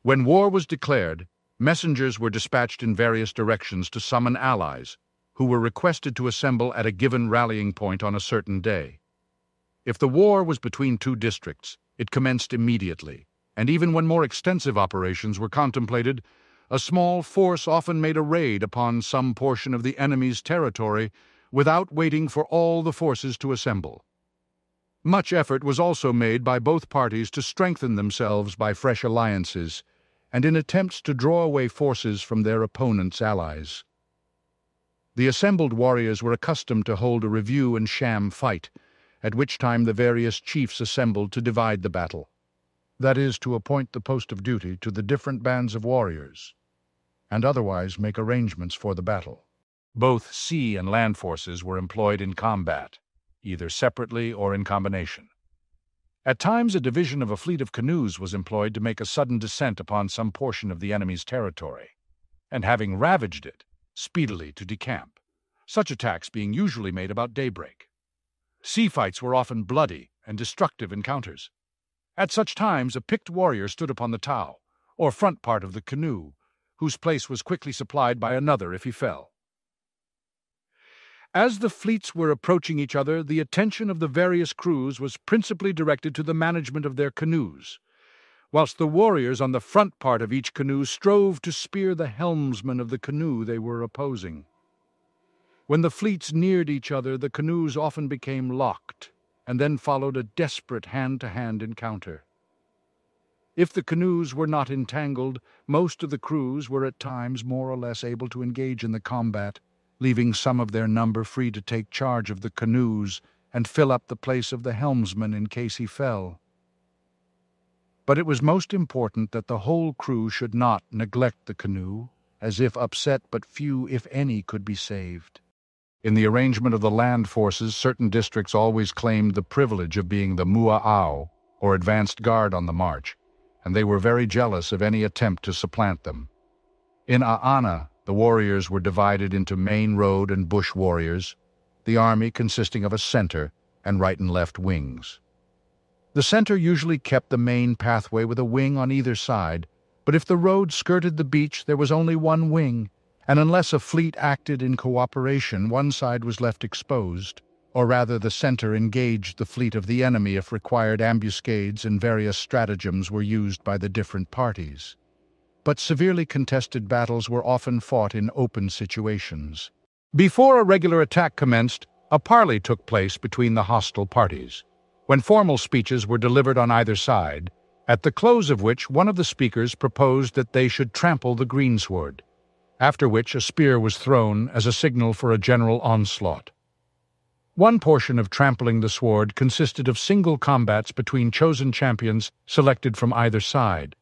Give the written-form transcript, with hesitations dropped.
When war was declared, messengers were dispatched in various directions to summon allies, who were requested to assemble at a given rallying point on a certain day. If the war was between two districts, it commenced immediately, and even when more extensive operations were contemplated, a small force often made a raid upon some portion of the enemy's territory without waiting for all the forces to assemble. Much effort was also made by both parties to strengthen themselves by fresh alliances and in attempts to draw away forces from their opponents' allies. The assembled warriors were accustomed to hold a review and sham fight, at which time the various chiefs assembled to divide the battle. That is, to appoint the post of duty to the different bands of warriors, and otherwise make arrangements for the battle. Both sea and land forces were employed in combat, either separately or in combination. At times a division of a fleet of canoes was employed to make a sudden descent upon some portion of the enemy's territory, and having ravaged it, speedily to decamp, such attacks being usually made about daybreak. Sea fights were often bloody and destructive encounters. At such times a picked warrior stood upon the tow, or front part of the canoe, whose place was quickly supplied by another if he fell. As the fleets were approaching each other, the attention of the various crews was principally directed to the management of their canoes, whilst the warriors on the front part of each canoe strove to spear the helmsman of the canoe they were opposing. When the fleets neared each other, the canoes often became locked, and then followed a desperate hand-to-hand encounter. If the canoes were not entangled, most of the crews were at times more or less able to engage in the combat, leaving some of their number free to take charge of the canoes and fill up the place of the helmsman in case he fell. But it was most important that the whole crew should not neglect the canoe, as if upset but few, if any, could be saved. In the arrangement of the land forces, certain districts always claimed the privilege of being the mua'au, or advanced guard on the march, and they were very jealous of any attempt to supplant them. In A'ana, the warriors were divided into main road and bush warriors, the army consisting of a center and right and left wings. The center usually kept the main pathway with a wing on either side, but if the road skirted the beach, there was only one wing, and unless a fleet acted in cooperation, one side was left exposed, or rather the center engaged the fleet of the enemy if required ambuscades and various stratagems were used by the different parties. But severely contested battles were often fought in open situations. Before a regular attack commenced, a parley took place between the hostile parties, when formal speeches were delivered on either side, at the close of which one of the speakers proposed that they should trample the greensward, after which a spear was thrown as a signal for a general onslaught. One portion of trampling the sward consisted of single combats between chosen champions selected from either side,